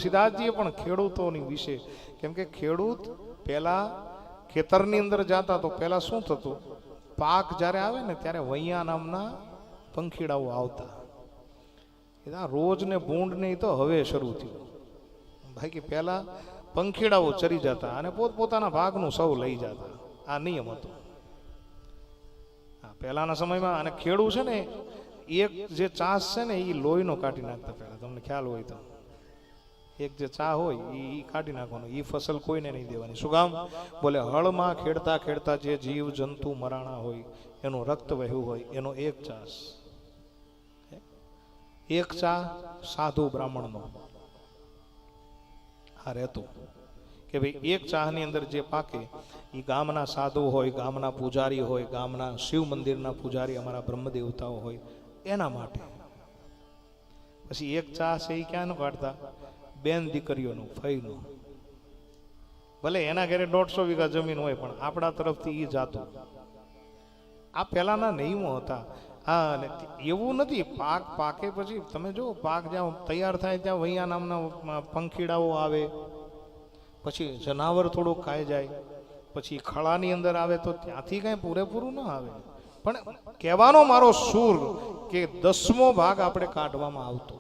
તુલસીદાસજીએ પણ ખેડૂતોની વિશે, કેમ કે ખેડૂત પહેલા ખેતરની અંદર જતા તો પહેલા શું થતું, પાક જ્યારે આવે ને ત્યારે વૈયા નામના પંખીડાઓ આવતા. રોજ ને ભૂંડ ને તો હવે શરૂ થયું. બાકી પહેલા પંખીડાઓ ચરી જતા અને પોતપોતાના ભાગનું સૌ લઈ જતા. આ નિયમ હતો પહેલાના સમયમાં. અને ખેડૂત છે ને એક જે ચાસ છે ને એ લોહીનો કાઢી નાખતા. પહેલા તમને ખ્યાલ હોય તો એક જે ચા હોય એ કાઢી નાખવાનો, એ ફસલ કોઈને નહીં દેવાની. શું કામ? બોલે હળમાં ખેડતા ખેડતા જે જીવ જંતુ મરાણા હોય એનું રક્ત વહેવું હોય એનો એક ચાસ, એક ચા સાધુ બ્રાહ્મણનો આ રહેતો કે ભાઈ એક ચાની અંદર જે પાકે એ ગામના સાધુ હોય, ગામના પૂજારી હોય, ગામના શિવ મંદિરના પૂજારી, અમારા બ્રહ્મ દેવતાઓ હોય એના માટે. પછી એક ચા છે એ ક્યાં નો કાઢતા? બેન દીકરીઓનું, ફઈનું. ભલે એના ઘરે 150 વીઘા જમીન હોય પણ આપણા તરફથી એ જાતું. આ પહેલાના નિયમો હતા. હા, અને એવું નથી પાક પાકે પછી તમે જો પાક જ્યાં તૈયાર થાય ત્યાં વૈયા નામના પંખીડાઓ આવે, પછી જનાવર થોડુંક ખાઈ જાય, પછી ખળાની અંદર આવે તો ત્યાંથી કાંઈ પૂરેપૂરું ન આવે. પણ કહેવાનો મારો સૂર કે 10મો ભાગ આપણે કાઢવામાં આવતો.